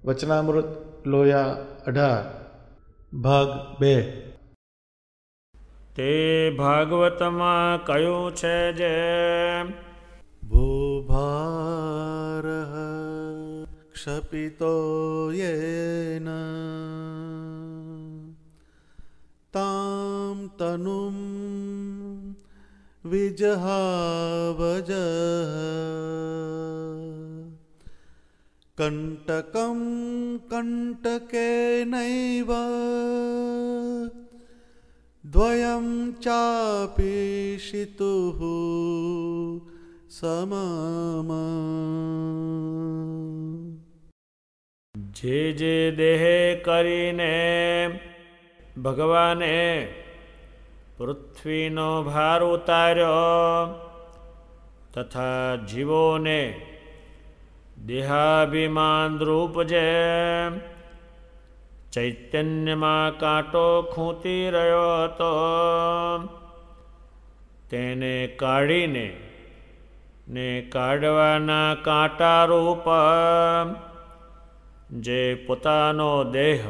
વચનામૃત લોયા 18 ભાગ 2 તે ભાગવતમાં કયું છે જે ભૂભાર ક્ષપિતો યેન તામ તનુમ વિજહાવજ કંટકમ કંટકેનૈવ દ્વયં ચાપી શિતુઃ સમમ. જે દેહે કરીને ભગવાને પૃથ્વીનો ભાર ઉતાર્યો તથા જીવોને દેહાભિમાન રૂપ જે ચૈતન્યમાં કાંટો ખૂંટી રહ્યો હતો તેને કાઢીને ને કાઢવાના કાંટા રૂપ જે પોતાનો દેહ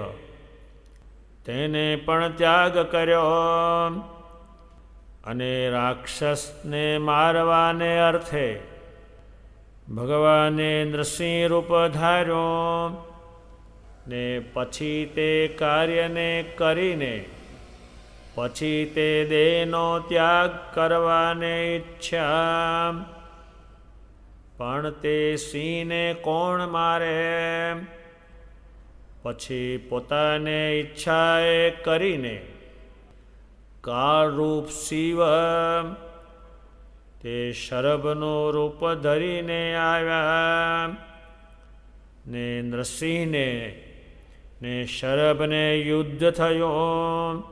તેને પણ ત્યાગ કર્યો અને રાક્ષસને મારવાને અર્થે ભગવાને નૃસિંહ રૂપ ધાર્યો ને પછી તે કાર્યને કરીને પછી તે દેહનો ત્યાગ કરવાને ઈચ્છા. પણ તે સિંહને કોણ મારે? પછી પોતાને ઈચ્છાએ કરીને કાળરૂપ શિવ તે શરભનું રૂપ ધરીને આવ્યા ને નૃસિંહને ને શરભને યુદ્ધ થયું.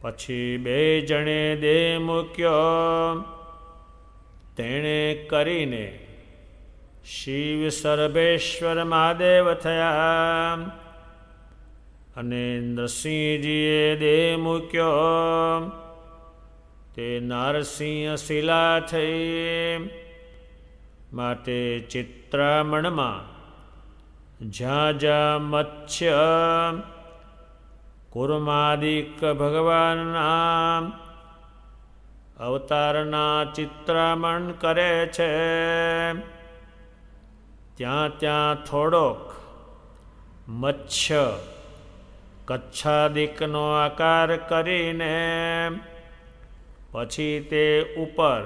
પછી બે જણે દેહ મૂક્યો તેણે કરીને શિવ સર્વેશ્વર મહાદેવ થયા અને નૃસિંહજીએ દેહ મૂક્યો તે નારસિંહ શિલા થઈ. માટે ચિત્રામણમાં જ્યાં જ્યાં મત્સ્ય કુર્માદિક ભગવાનના અવતારના ચિત્રામણ કરે છે ત્યાં ત્યાં થોડોક મત્સ્ય કચ્છાદિકનો આકાર કરીને પછી તે ઉપર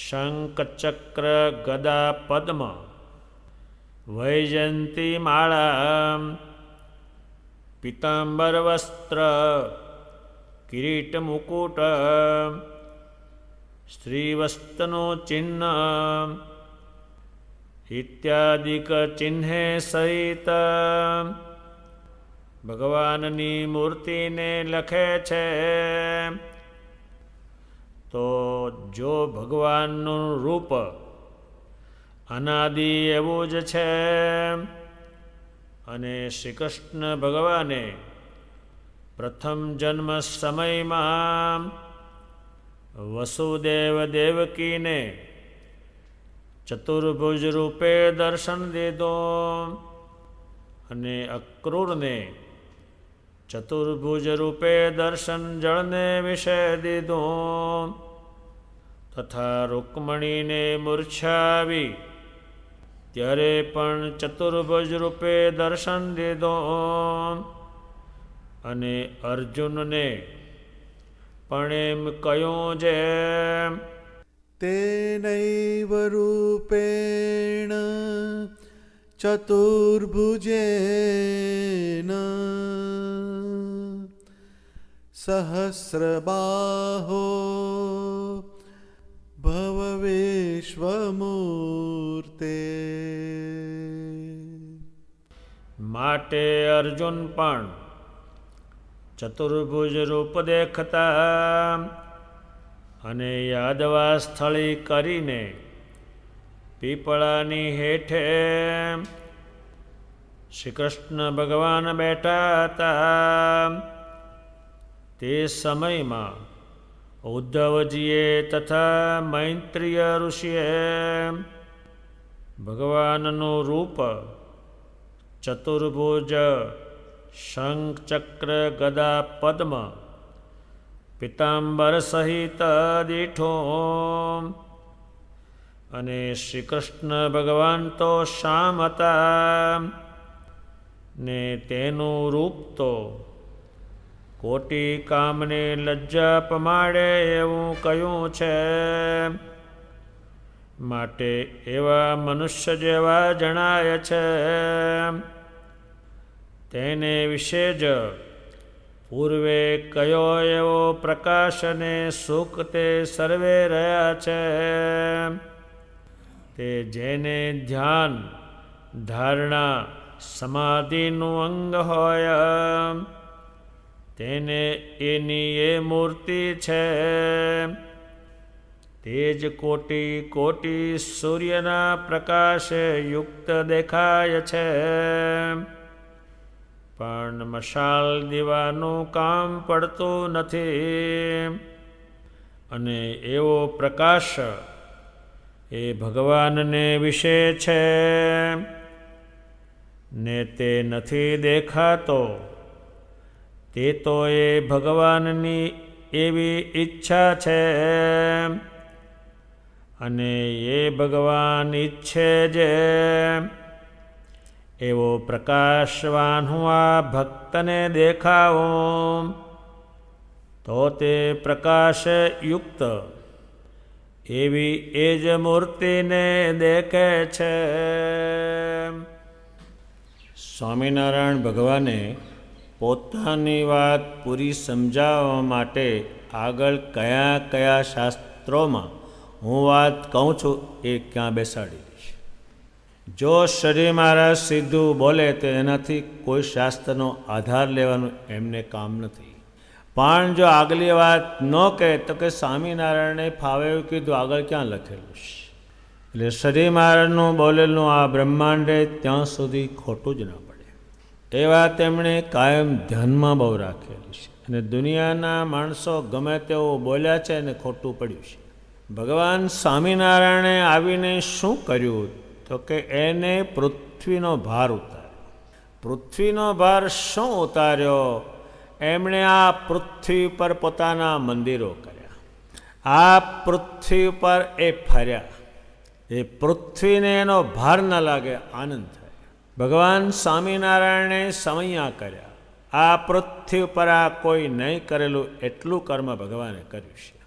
શંખ ચક્ર ગદા પદ્મ વૈજયંતી માળા પીતાંબર વસ્ત્ર કિરીટ મુકુટ શ્રીવસ્તનું ચિહ્ન ઇત્યાદિક ચિહ્ને સહિત ભગવાનની મૂર્તિને લખે છે. તો જો ભગવાનનું રૂપ અનાદિ એવું જ છે અને શ્રી કૃષ્ણ ભગવાને પ્રથમ જન્મ સમયમાં વસુદેવ દેવકીને ચતુર્ભુજ રૂપે દર્શન દીધું અને અક્રૂરને ચતુર્ભુજ રૂપે દર્શન જળને વિશે દીધું તથા રૂકમણીને મૂર્છા આવી ત્યારે પણ ચતુર્ભુજ રૂપે દર્શન દીધું અને અર્જુનને પણ એમ કહ્યું જે તેનૈવ રૂપેણ ચતુર્ભુજેન સહસ્રબાહો ભવ વિશ્વમૂર્તે. માટે અર્જુન પણ ચતુર્ભુજ રૂપ દેખતા અને યાદવા સ્થળી કરીને પીપળાની હેઠે શ્રી કૃષ્ણ ભગવાન બેઠા હતા. તે સમયમાં ઉદ્ધવજીએ તથા મૈત્રીય ઋષિએ ભગવાનનું રૂપ ચતુર્ભુજ શંખ ચક્ર ગદા પદ્મ પિતાંબર સહિત દીઠો. અને શ્રી કૃષ્ણ ભગવાન તો શ્યામ હતા ને તેનું રૂપ તો કોટી કામને લજ્જા પમાડે એવું કહ્યું છે. માટે એવા મનુષ્ય જેવા જણાય છે. તેને વિશે જ પૂર્વે કયો એવો પ્રકાશ અને સુખ તે સર્વે રહ્યા છે. તે જેને ધ્યાન ધારણા સમાધિનું અંગ હોય તેને એની એ મૂર્તિ છે. તે જ કોટી કોટી સૂર્યના પ્રકાશે યુક્ત દેખાય છે. પણ મશાલ દીવાનું કામ પડતું નથી. અને એવો પ્રકાશ એ ભગવાનને વિશે છે ને તે નથી દેખાતો. તે તો એ ભગવાનની એવી ઈચ્છા છે. અને એ ભગવાન ઈચ્છે જે એવો પ્રકાશવાન હું આ ભક્તને દેખાવું તો તે પ્રકાશ યુક્ત એવી એ જ મૂર્તિને દેખે છે. સ્વામિનારાયણ ભગવાને પોતાની વાત પૂરી સમજાવવા માટે આગળ કયા કયા શાસ્ત્રોમાં હું વાત કહું છું એ ક્યાં બેસાડી દઈશ. જો શ્રી મહારાજ સીધું બોલે તો એનાથી કોઈ શાસ્ત્રનો આધાર લેવાનું એમને કામ નથી. પણ જો આગલી વાત ન કહે તો કે સ્વામિનારાયણે ફાવે એવું કીધું, આગળ ક્યાં લખેલું છે. એટલે શ્રી મહારાજનું બોલેલું આ બ્રહ્માંડે ત્યાં સુધી ખોટું જ ના પડે એ વાત એમણે કાયમ ધ્યાનમાં બહુ રાખેલી છે. અને દુનિયાના માણસો ગમે તેવું બોલ્યા છે અને ખોટું પડ્યું છે. ભગવાન સ્વામિનારાયણે આવીને શું કર્યું તો કે એને પૃથ્વીનો ભાર ઉતાર્યો. પૃથ્વીનો ભાર શું ઉતાર્યો? એમણે આ પૃથ્વી પર પોતાના મંદિરો કર્યા. આ પૃથ્વી પર એ ફર્યા. એ પૃથ્વીને એનો ભાર ન લાગે, આનંદ થાય. ભગવાન સ્વામિનારાયણે સમયા કર્યા. આ પૃથ્વી પર આ કોઈ નહીં કરેલું એટલું કર્મ ભગવાને કર્યું છે.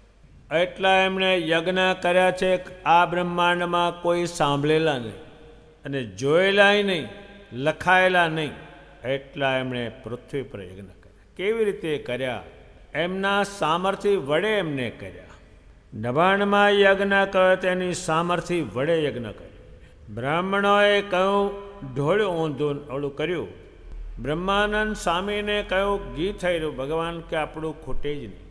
એટલા એમણે યજ્ઞ કર્યા છે. આ બ્રહ્માંડમાં કોઈ સાંભળેલા નહીં અને જોયેલાય નહીં, લખાયેલા નહીં. એટલા એમણે પૃથ્વી પર યજ્ઞ કર્યા. કેવી રીતે કર્યા? એમના સામર્થ્ય વડે એમને કર્યા. નભાણમાં યજ્ઞ કર્યો તેની સામર્થ્ય વડે યજ્ઞ કર્યો. બ્રાહ્મણોએ કહ્યું ઢોળ્યું ઊંધું ઓલું કર્યું. બ્રહ્માનંદ સ્વામીને કહ્યું ઘી થઈ રહ્યું. ભગવાન કે આપણું ખૂટે જ નહીં.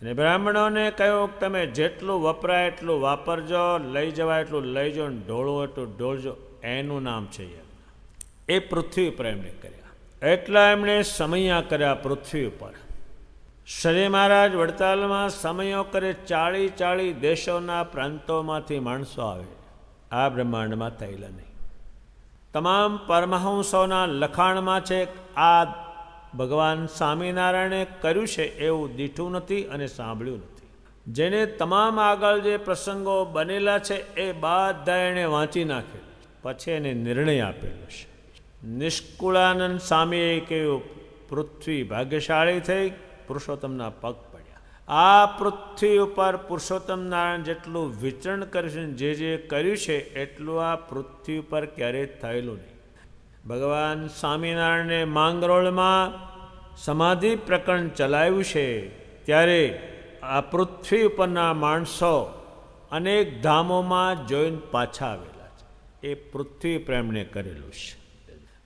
અને બ્રાહ્મણોને કહ્યું તમે જેટલું વપરાય એટલું વાપરજો, લઈ જવાય એટલું લઈ જાઓ, ઢોળવું એટલું ઢોળજો. એનું નામ છે યજ્ઞ. એ પૃથ્વી ઉપર એમણે કર્યા. એટલા એમણે સમયા કર્યા પૃથ્વી ઉપર. શ્રી મહારાજ વડતાલમાં સમયો કરે. 40 દેશોના પ્રાંતોમાંથી માણસો આવે. આ બ્રહ્માંડમાં થયેલા નહીં. તમામ પરમહંસોના લખાણમાં છે આ ભગવાન સ્વામિનારાયણે કર્યું છે એવું દીઠું નથી અને સાંભળ્યું નથી. જેને તમામ આગળ જે પ્રસંગો બનેલા છે એ બધા એણે વાંચી નાખેલું. પછી એને નિર્ણય આપેલો છે. નિષ્કુળાનંદ સ્વામીએ કહ્યું પૃથ્વી ભાગ્યશાળી થઈ, પુરુષોત્તમના પગ પડ્યા. આ પૃથ્વી ઉપર પુરુષોત્તમ નારાયણ જેટલું વિચરણ કર્યું છે, જે કર્યું છે એટલું આ પૃથ્વી ઉપર ક્યારેય થયેલું નહીં. ભગવાન સ્વામિનારાયણે માંગરોળમાં સમાધિ પ્રકરણ ચલાવ્યું છે ત્યારે આ પૃથ્વી ઉપરના માણસો અનેક ધામોમાં જોઈને પાછા આવેલા છે. એ પૃથ્વી પર એમણે કરેલું છે.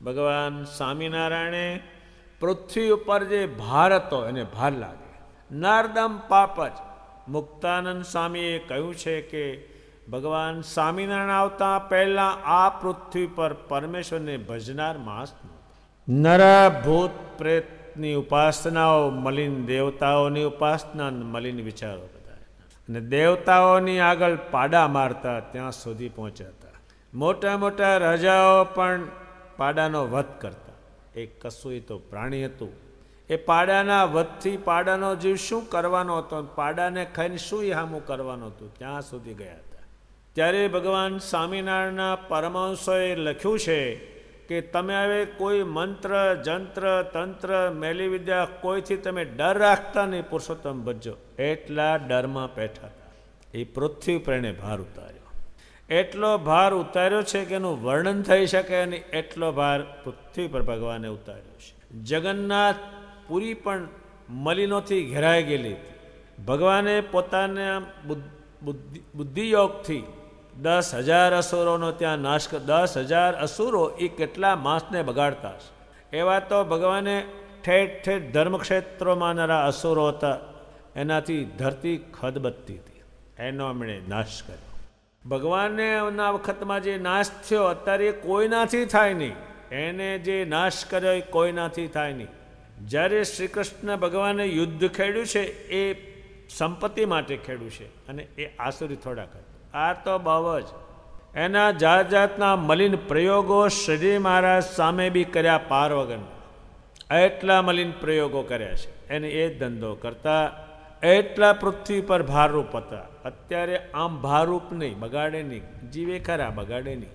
ભગવાન સ્વામિનારાયણે પૃથ્વી ઉપર જે ભાર હતો એને ભાર લાગે. નારદમ પાપ જ. મુક્તાનંદ સ્વામીએ કહ્યું છે કે ભગવાન સ્વામિનારાયણ આવતા પહેલાં આ પૃથ્વી પર પરમેશ્વરને ભજનાર માણસ નહોતો. નરા ભૂત પ્રેતની ઉપાસનાઓ, મલિન દેવતાઓની ઉપાસના, મલિન વિચારો બધા. અને દેવતાઓની આગળ પાડા મારતા ત્યાં સુધી પહોંચ્યા હતા. મોટા મોટા રાજાઓ પણ પાડાનો વધ કરતા. એક કસુઈ તો પ્રાણી હતું. એ પાડાના વધથી પાડાનો જીવ શું કરવાનો હતો, પાડાને ખાઈને શું હામું કરવાનું હતું, ત્યાં સુધી ગયા હતા. ત્યારે ભગવાન સ્વામિનારાયણના પરમહંસોએ લખ્યું છે કે તમે હવે કોઈ મંત્ર જંત્ર તંત્ર મેલી વિદ્યા કોઈથી તમે ડર રાખતા નહીં, પુરુષોત્તમ ભજ્જો. એટલા ડરમાં બેઠા હતા. એ પૃથ્વી પર એને ભાર ઉતાર્યો. એટલો ભાર ઉતાર્યો છે કે એનું વર્ણન થઈ શકે નહીં, એટલો ભાર પૃથ્વી પર ભગવાને ઉતાર્યો છે. જગન્નાથ પુરી પણ મલિનોથી ઘેરાઈ ગયેલી હતી. ભગવાને પોતાના બુદ્ધિયોગથી 10,000 અસુરોનો ત્યાં નાશ કર. 10,000 અસુરો એ કેટલા માસને બગાડતા હશે. એવા તો ભગવાને ઠેઠ ઠેઠ ધર્મક્ષેત્રોમાંના અસુરો હતા, એનાથી ધરતી ખદબદતી હતી. એનો એમણે નાશ કર્યો. ભગવાનને એના વખતમાં જે નાશ થયો અત્યારે એ કોઈનાથી થાય નહીં. એને જે નાશ કર્યો એ કોઈનાથી થાય નહીં. જ્યારે શ્રી કૃષ્ણ ભગવાને યુદ્ધ ખેડ્યું છે એ સંપત્તિ માટે ખેડ્યું છે, અને એ આસુરી થોડા કરે. આ તો બહુ જ એના જાત જાતના મલિન પ્રયોગો શ્રીજી મહારાજ સામે બી કર્યા પાર વગરના. એટલા મલિન પ્રયોગો કર્યા છે. એને એ ધંધો કરતા એટલા પૃથ્વી પર ભારરૂપ હતા. અત્યારે આમ ભારરૂપ નહીં, બગાડે નહીં. જીવે ખરા, બગાડે નહીં.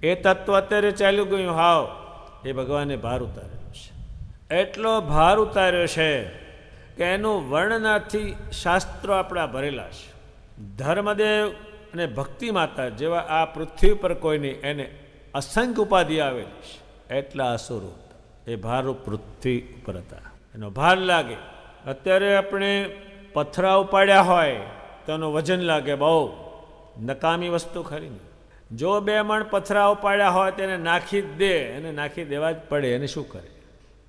એ તત્વ અત્યારે ચાલ્યું ગયું હાવ. એ ભગવાને ભાર ઉતાર્યો છે. એટલો ભાર ઉતાર્યો છે કે એનું વર્ણનાથી શાસ્ત્રો આપણા ભરેલા છે. ધર્મદેવ અને ભક્તિ માતા જેવા આ પૃથ્વી પર કોઈ નહીં, એને અસંખ્ય ઉપાધિ આવેલી છે. એટલા અસુરો હતા. એ ભારરૂપ પૃથ્વી ઉપર હતા. એનો ભાર લાગે. અત્યારે આપણે પથરા ઉપાડ્યા હોય તો એનું વજન લાગે બહુ. નકામી વસ્તુ ખરી નહીં. જો 2 મણ પથરા ઉપાડ્યા હોય તેને નાખી જ દે, એને નાખી દેવા જ પડે. એને શું કરે?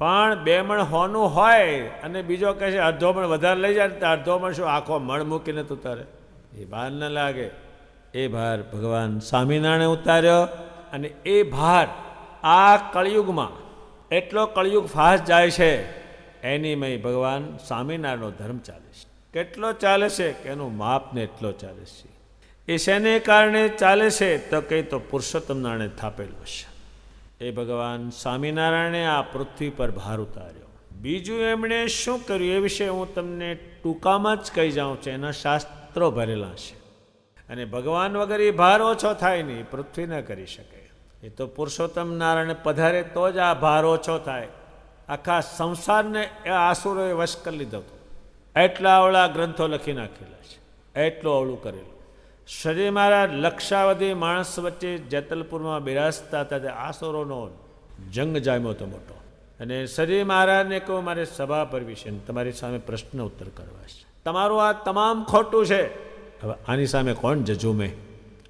પણ 2 મણ હોનું હોય અને બીજો કહે છે અડધો મણ વધારે લઈ જાય, તો અડધો મણ શું આખો મણ મૂકીને તું તારે? એ ભાર ન લાગે. એ ભાર ભગવાન સ્વામિનારાયણે ઉતાર્યો. અને એ ભાર આ કળિયુગમાં એટલો કળિયુગ ફાસ્ટ જાય છે, એની મય ભગવાન સ્વામિનારાયણનો ધર્મ ચાલે છે. કેટલો ચાલે છે કે એનું માપ ને એટલો ચાલે છે. એ શેને કારણે ચાલે છે તો કંઈ તો પુરુષોત્તમ નારાયણે થાપેલો છે. એ ભગવાન સ્વામિનારાયણે આ પૃથ્વી પર ભાર ઉતાર્યો. બીજું એમણે શું કર્યું એ વિશે હું તમને ટૂંકામાં જ કહી જાઉં છું. એના શાસ્ત્રો ભરેલા છે. અને ભગવાન વગર એ ભાર ઓછો થાય નહીં, પૃથ્વી ન કરી શકે. એ તો પુરુષોત્તમ નારાયણ પધારે તો જ આ ભાર ઓછો થાય. આખા સંસારને એ આસુરોએ વશ કરી લીધો હતો. એટલા અવળા ગ્રંથો લખી નાખેલા છે. એટલું અવળું કરેલું. શ્રી મહારાજ લક્ષાવધિ માણસ વચ્ચે જેતલપુરમાં બિરાજતા હતા, તે આસુરોનો જંગ જામ્યો હતો મોટો. અને શ્રી મહારાજને કહું મારે સભા ભરવી છે, તમારી સામે પ્રશ્ન ઉત્તર કરવા છે. તમારું આ તમામ ખોટું છે. હવે આની સામે કોણ જજુમે?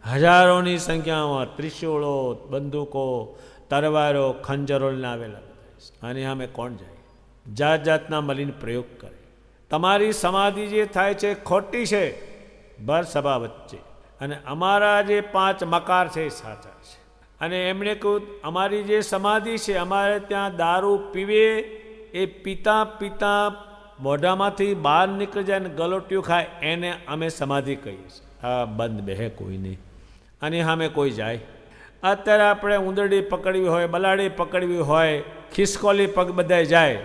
હજારોની સંખ્યામાં ત્રિશૂળો, બંદૂકો, તરવારો, ખંજરો આવેલા. આની સામે કોણ જાય? જાત જાતના મલિન પ્રયોગ કરે. તમારી સમાધિ જે થાય છે ખોટી છે, ભર સભા વચ્ચે. અને અમારા જે 5 મકાર છે એ સાચા છે. અને એમણે કહ્યું અમારી જે સમાધિ છે, અમારે ત્યાં દારૂ પીવે એ પિતા પિતા મોઢામાંથી બહાર નીકળી જાય ને ગલોટિયું ખાય, એને અમે સમાધિ કહીએ છીએ. આ બંધ બેહે કોઈ નહીં. અને સામે કોઈ જાય? અત્યારે આપણે ઉંદરડી પકડવી હોય, બલાડી પકડવી હોય, ખિસકોલી પગ બધાય જાય,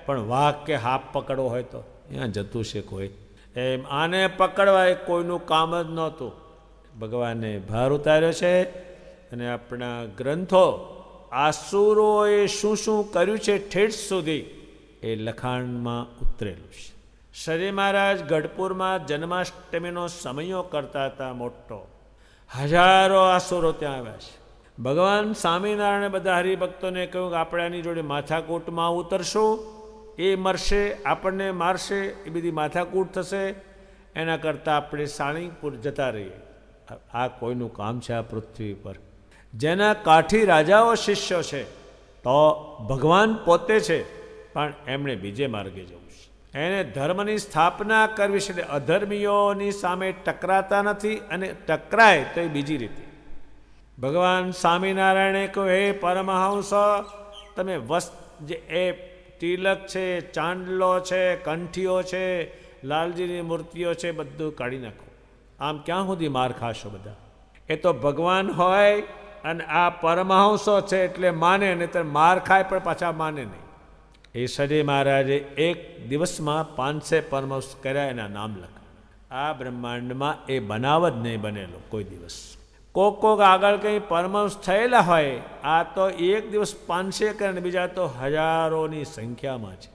પણ વાઘ કે હાપ પકડવો હોય તો ત્યાં જતું છે કોઈ? એમ આને પકડવા એ કોઈનું કામ જ નહોતું. ભગવાને ભાર ઉતાર્યો છે. અને આપણા ગ્રંથો આસુરોએ શું શું કર્યું છે ઠેઠ સુધી એ લખાણમાં ઉતરેલું છે. શ્રી મહારાજ ગઢપુરમાં જન્માષ્ટમીનો સમયો કરતા હતા મોટો. હજારો આસુરો ત્યાં આવ્યા છે. ભગવાન સ્વામિનારાયણે બધા હરિભક્તોને કહ્યું કે આપણે આની જોડે માથાકૂટમાં ઉતરશું, એ મરશે, આપણને મારશે, એ બધી માથાકૂટ થશે. એના કરતાં આપણે સાળીપુર જતા રહીએ. આ કોઈનું કામ છે આ પૃથ્વી પર? જેના કાઠી રાજાઓ શિષ્યો છે, તો ભગવાન પોતે છે, પણ એમણે બીજે માર્ગે જવું છે. એને ધર્મની સ્થાપના કરવી છે. અધર્મીઓની સામે ટકરાતા નથી, અને ટકરાય તો એ બીજી રીતે. ભગવાન સ્વામિનારાયણે કહ્યું હે પરમહંસ, તમે જે એ તિલક છે, ચાંદલો છે, કંઠીઓ છે, લાલજીની મૂર્તિઓ છે, બધું કાઢી નાખો. આમ ક્યાં સુધી માર ખાશો બધા? એ તો ભગવાન હોય અને આ પરમહંસો છે એટલે માને, નહીં માર ખાય પણ પાછા માને નહીં. એ સજી મહારાજે એક દિવસમાં 500 પરમહંસ કર્યા, એના નામ લખા. આ બ્રહ્માંડમાં એ બનાવ જ નહીં બનેલો કોઈ દિવસ. કોક આગળ કંઈ પરમહંસ થયેલા હોય, આ તો એક દિવસ 500 કરે, બીજા તો હજારોની સંખ્યામાં છે.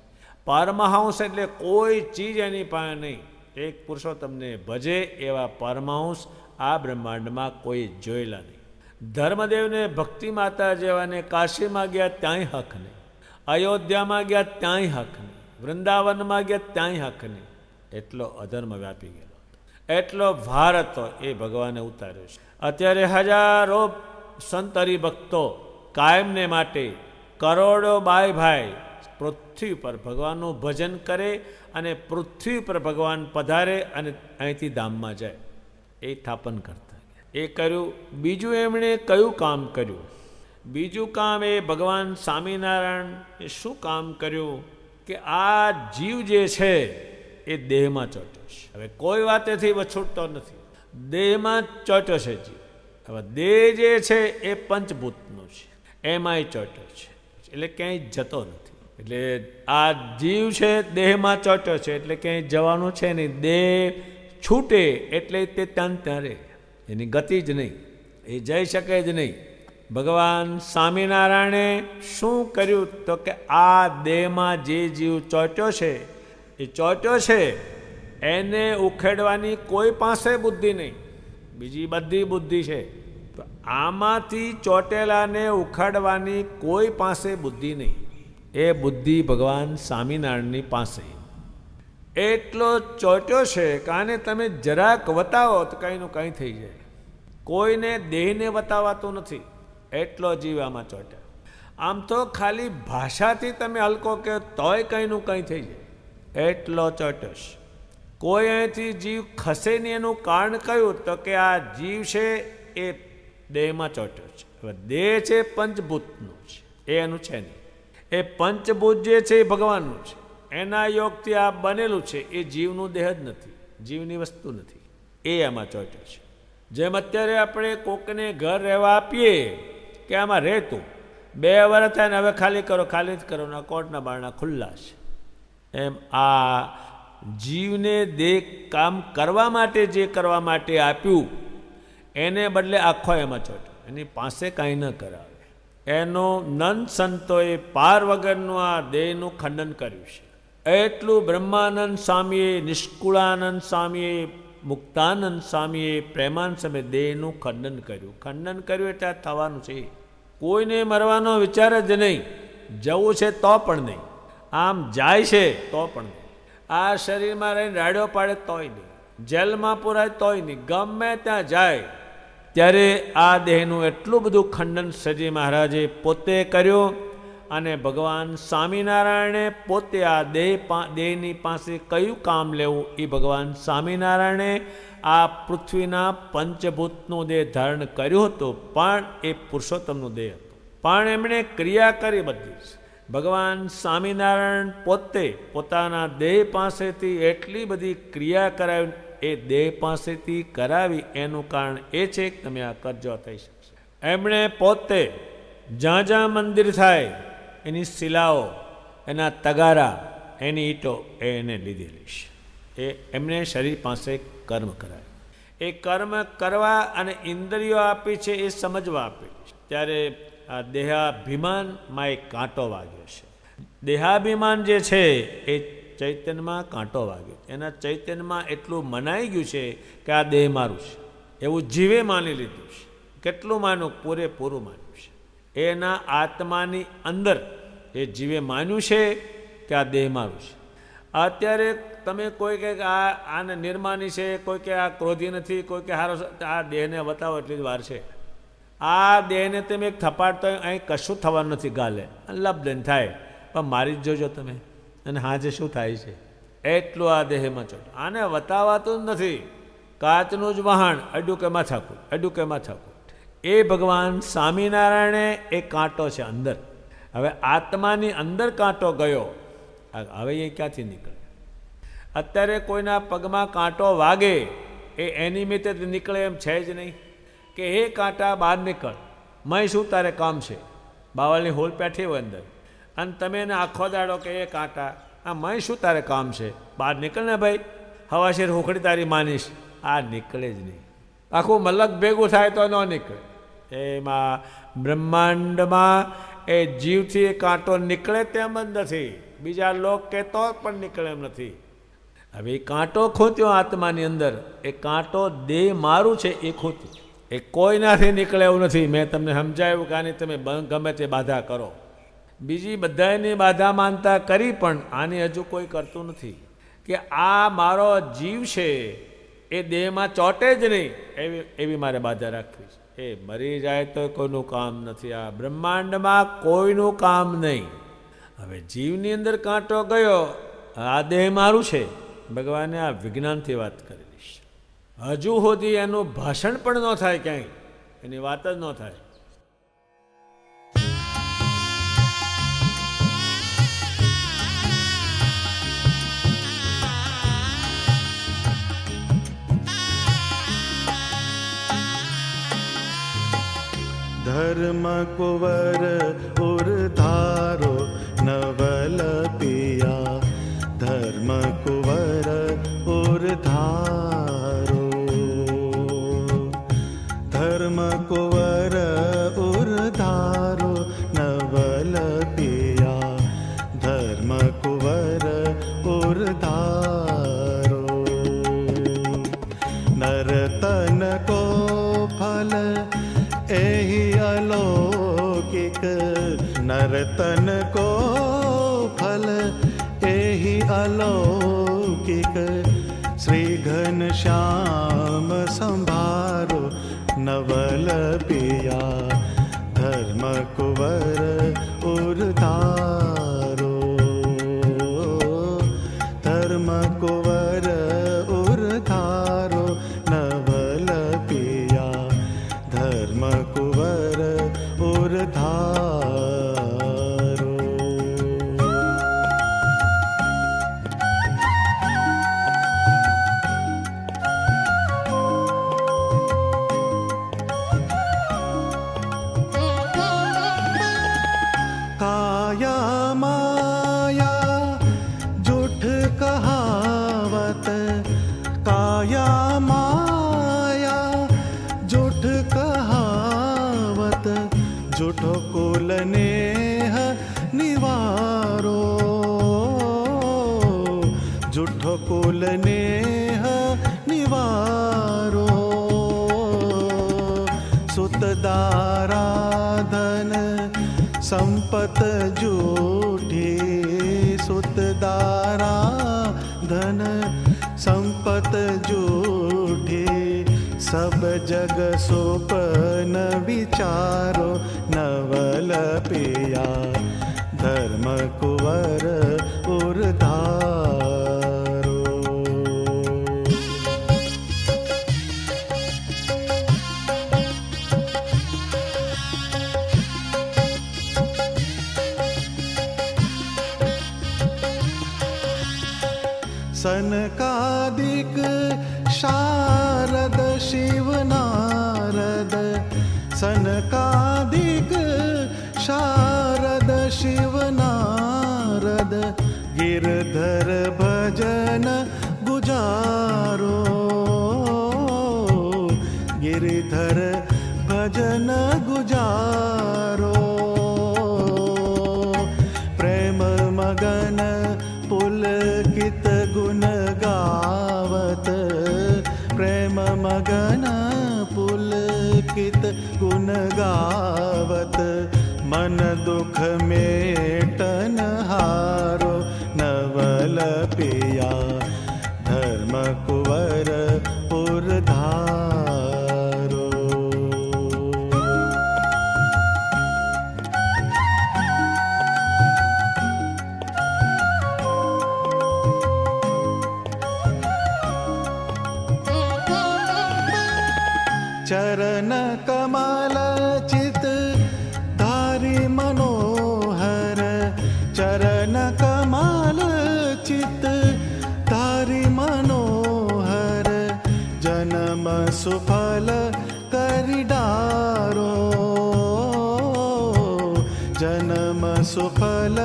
પરમહંસ એટલે કોઈ ચીજ એની પાસે નહીં. એક પુરુષોત્તમને ભજે એવા પરમહંસ આ બ્રહ્માંડમાં કોઈ જોયેલા નહીં. ધર્મદેવને ભક્તિ માતા જેવાને કાશીમાં ગયા ત્યાંય હક નહીં, અયોધ્યામાં ગયા ત્યાંય હક નહીં, વૃંદાવનમાં ગયા ત્યાંય હક નહીં. એટલો અધર્મ વ્યાપી ગયેલો, એટલો ભાર હતો એ ભગવાને ઉતાર્યો છે. અત્યારે હજારો સંત હરિભક્તો કાયમને માટે કરોડો બાય ભાઈ પૃથ્વી પર ભગવાનનું ભજન કરે અને પૃથ્વી પર ભગવાન પધારે અને અહીંથી ધામમાં જાય, એ સ્થાપન કરતા એ કર્યું. બીજું એમણે કયું કામ કર્યું? બીજું કામ એ ભગવાન સ્વામિનારાયણ એ શું કામ કર્યું કે આ જીવ જે છે એ દેહમાં ચોટ્યો છે. હવે કોઈ વાતેથી છૂટતો નથી, દેહમાં ચોટ્યો છે જીવ. હવે દેહ જે છે એ પંચભૂતનો છે, એમાંય ચોટ્યો છે, એટલે ક્યાંય જતો નથી. એટલે આ જીવ છે દેહમાં ચોટ્યો છે એટલે ક્યાંય જવાનું છે નહીં. દેહ છૂટે એટલે તે ત્યાં રહે, એની ગતિ જ નહીં, એ જઈ શકે જ નહીં. ભગવાન સ્વામિનારાયણે શું કર્યું તો કે આ દેહમાં જે જીવ ચોટ્યો છે એ ચોટ્યો છે એને ઉખેડવાની કોઈ પાસે બુદ્ધિ નહીં, બીજી બધી બુદ્ધિ છે. તો આમાંથી ચોટેલાને ઉખાડવાની કોઈ પાસે બુદ્ધિ નહીં, એ બુદ્ધિ ભગવાન સ્વામિનારાયણની પાસે. એટલો ચોટ્યો છે કે આને તમે જરાક વતાવો તો કંઈનું કંઈ થઈ જાય. કોઈને દેહને વતાવાતું નથી, એટલો જીવ આમાં ચોટ્યો. આમ તો ખાલી ભાષાથી તમે હલકો કે તોય કંઈનું કંઈ થઈ જાય, એટલો ચોટ્યો છે. કોઈ અહીંથી જીવ ખસે નહીં એનું કારણ કયું તો કે આ જીવ છે એ દેહમાં ચોટ્યો છે. હવે દેહ છે પંચભૂતનું છે, એ એનું છે નહીં. એ પંચભૂત જે છે એ ભગવાનનું છે, એના યોગથી આ બનેલું છે. એ જીવનું દેહ જ નથી, જીવની વસ્તુ નથી, એ આમાં ચોટ્યો છે. જેમ અત્યારે આપણે કોકને ઘર રહેવા આપીએ કે આમાં રહેતું 2 વર્ષ થાય ને હવે ખાલી કરો, ખાલી જ કરો, ના કોર્ટના બારણા ખુલ્લા છે. એમ આ જીવને દેહ કામ કરવા માટે જે કરવા માટે આપ્યું એને બદલે આખો એમાં ચોટ્યો, એની પાસે કાંઈ ન કરાવે. એનો નંદ સંતોએ પાર વગરનું આ દેહનું ખંડન કર્યું છે. એટલું બ્રહ્માનંદ સ્વામીએ, નિષ્કુળાનંદ સ્વામીએ, મુક્તાનંદ સ્વામીએ, પ્રેમાનંદ સ્વામીએ દેહનું ખંડન કર્યું. ખંડન કર્યું એટલે આ થવાનું છે. કોઈને મરવાનો વિચાર જ નહીં, જવું છે તો પણ નહીં, આમ જાય છે તો પણ નહીં, આ શરીરમાં રહીને રાડ્યો પાડે તોય નહીં, જેલમાં પુરાય તોય નહીં, ગમે ત્યાં જાય. ત્યારે આ દેહનું એટલું બધું ખંડન સજી મહારાજે પોતે કર્યું અને ભગવાન સ્વામિનારાયણે પોતે આ દેહની પાસે કયું કામ લેવું એ ભગવાન સ્વામિનારાયણે આ પૃથ્વીના પંચભૂતનું દેહ ધારણ કર્યું હતું, પણ એ પુરુષોત્તમનું દેહ હતું. પણ એમણે ક્રિયા કરી બધી. ભગવાન સ્વામિનારાયણ પોતે પોતાના દેહ પાસેથી એટલી બધી ક્રિયા કરાવી, એ દેહ પાસેથી કરાવી. એનું કારણ એ છે કે તમે આ કરજો થઈ શકશે. એમણે પોતે જ્યાં જ્યાં મંદિર થાય એની શિલાઓ, એના તગારા, એની ઈંટો એને લીધેલી છે. એ એમણે શરીર પાસે કર્મ કરાવ્યું. એ કર્મ કરવા અને ઇન્દ્રિયો આપી છે એ સમજવા આપી છે. ત્યારે આ દેહાભિમાનમાં એક કાંટો વાગ્યો છે. દેહાભિમાન જે છે એ ચૈતન્યમાં કાંટો વાગ્યો. એના ચૈતન્યમાં એટલું મનાઈ ગયું છે કે આ દેહ મારું છે, એવું જીવે માની લીધું છે. કેટલું માનું? પૂરેપૂરું માન્યું છે. એના આત્માની અંદર એ જીવે માન્યું છે કે આ દેહ મારું છે. અત્યારે તમે કોઈ કહે કે આને નિર્માની છે, કોઈ કે આ ક્રોધી નથી, કોઈ કે હારો, આ દેહને બતાવો એટલી જ વાર છે. આ દેહને તમે એક થપાડતો અહીં કશું થવાનું નથી, ગાલે લબદન થાય, પણ મારી જ જોજો તમે, અને હાજે શું થાય છે એટલું આ દેહમાં ચોટ. આને વતાવાતું જ નથી. કાચનું જ વહાણ, અડ્યું કે માથાકૂટ, અડ્યું કે માથાકૂટ. એ ભગવાન સ્વામિનારાયણે એ કાંટો છે અંદર. હવે આત્માની અંદર કાંટો ગયો, હવે એ ક્યાંથી નીકળે? અત્યારે કોઈના પગમાં કાંટો વાગે એ એની મિતે નીકળે એમ છે જ નહીં કે એ કાંટા બહાર નીકળ, મય શું તારે કામ છે? બાવળની હોલ પેઠી હોય અંદર, અને તમે એને આખો દાડો કે એ કાંટા, આ મય શું તારે કામ છે? બહાર નીકળ ને ભાઈ, હવા શેર હોખડી તારી માનીશ. આ નીકળે જ નહીં. આખું મલક ભેગું થાય તો ન નીકળે. એમાં બ્રહ્માંડમાં એ જીવથી એ કાંટો નીકળે તેમ જ નથી, બીજા લોક કહેતો પણ નીકળે એમ નથી. હવે એ કાંટો ખૂંત્યો આત્માની અંદર, એ કાંટો દેહ મારું છે એ ખૂંત્યું, એ કોઈનાથી નીકળે એવું નથી. મેં તમને સમજાવ્યું કે આની તમે ગમે તે બાધા કરો, બીજી બધાની બાધા માનતા કરી પણ આની હજુ કોઈ કરતું નથી કે આ મારો જીવ છે એ દેહમાં ચોટે જ નહીં, એવી મારે બાધા રાખવી છે. એ મરી જાય તો કોઈનું કામ નથી. આ બ્રહ્માંડમાં કોઈનું કામ નહીં. હવે જીવની અંદર કાંટો ગયો, આ દેહ મારું છે, ભગવાને આ વિજ્ઞાનથી વાત કરેલી છે. હજુ સુધી એનું ભાષણ પણ ન થાય, ક્યાંય એની વાત જ ન થાય. धर्म कुवर उर्धारो नवल पिया, धर्म कुवर उर्धारो, धर्म कुवर उर्धारो नवल पिया, धर्म कुवर उर्धारो, नरतन को फल एहि अलौकिक, नरतन को फल एहि अलौकिक, श्री घनश्याम संभारो नवल पिया, धर्म कुवर उर्धारो, धर्म कुवर उर्धारो नवल पिया, धर्म कुवर उर्धारो। काया माया झूठ कहावत, काया माया झूठ कहावत, झूठो कुल नेह निवारो, झूठो कुल नेह निवारो, सुतदाराधन संपत झूठी, सुतदाराधन संपत झूठी, सब जग सोपन विचारो नवल पिया, धर्म कुवर उर्धारो। सनकादिक शारद शिव नारद, सनकादिक शारद शिव नारद, गिरधर भजन गुजारो, गिरधर भजन गुजारो, प्रेम मगन पुलकित गुण गावत, प्रेम मगन पुलकित गुण गावत, मन दुख मेटन हारो नवल पिया, धर्म कुवर उर्धारो। चरण कमल चित धारी मनोहर, चरण कमल चित धारी मनोहर, जन्म सुफल करि डारो, જન્મ સુફલ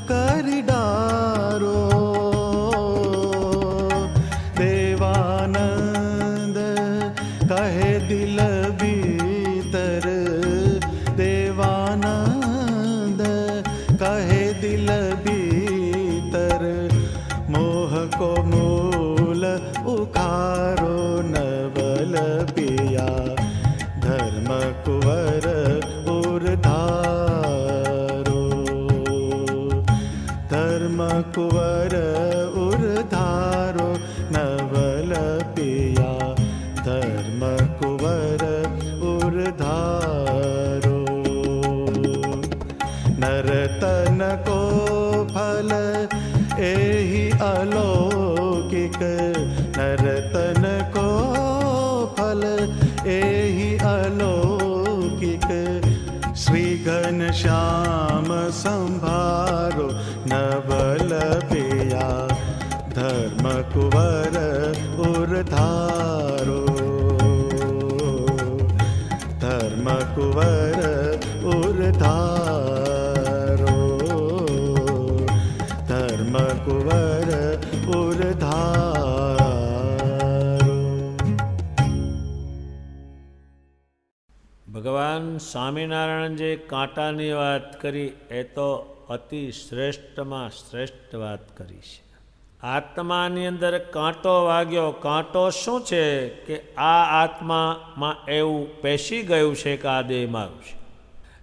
કરી ડારો દેવાનંદ કહે દિલ ભીતર દેવાનંદ કહે દિલ ભીતર મોહ કો મૂલ ઉખારો નવલ પિયા ધર્મ કુંવર ઉરધારો ધર્મ કુંવર ઉરધારો નવલ પિયા ધર્મ કુંવર ઉરધારો નરતન કો ફલ એહી અલૌકિક નરતન કો ફલ એહી અલૌકિક શ્રી ઘનશ્યામ સંભારો નવલ પિયા ધર્મ કુંવર ઉરધારો ધર્મ કુંવર ઉરધારો ધર્મ કુંવર ઉરધારો. ભગવાન સ્વામિનારાયણ જે કાંટાની વાત કરી એ તો અતિ શ્રેષ્ઠમાં શ્રેષ્ઠ વાત કરી છે. આત્માની અંદર કાંટો વાગ્યો. કાંટો શું છે કે આ આત્મામાં એવું પેશી ગયું છે કે આ દેહ મારું છે.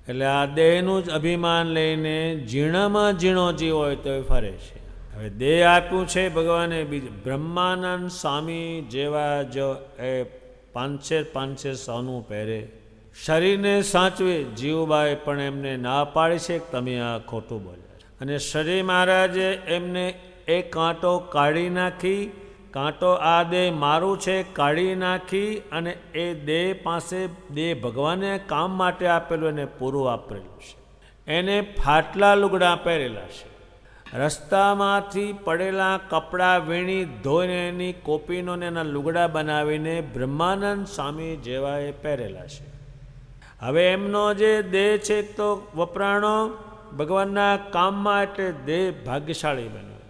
એટલે આ દેહનું જ અભિમાન લઈને ઝીણામાં ઝીણો જીવ હોય તો એ ફરે છે. હવે દેહ આપ્યું છે ભગવાને બીજું. બ્રહ્માનંદ સ્વામી જેવા જો એ 500 સોનું પહેરે, શરીરને સાચવે. જીવબાઈ પણ એમને ના પાડી છે કે તમે આ ખોટું બોલ્યા છો. અને શ્રી મહારાજે એમને એ કાંટો કાઢી નાખી. કાંટો આ દેહ મારું છે કાઢી નાખી અને એ દેહ પાસે દેહ ભગવાને કામ માટે આપેલું એને પૂરું વાપરેલું છે. એને ફાટલા લુગડા પહેરેલા છે. રસ્તામાંથી પડેલા કપડાં વીણી ધોઈને એની કોપીનો ને એના લુગડા બનાવીને બ્રહ્માનંદ સ્વામી જેવા એ પહેરેલા છે. હવે એમનો જે દેહ છે તો વપરાણો ભગવાનના કામમાં, એટલે દેહ ભાગ્યશાળી બન્યો,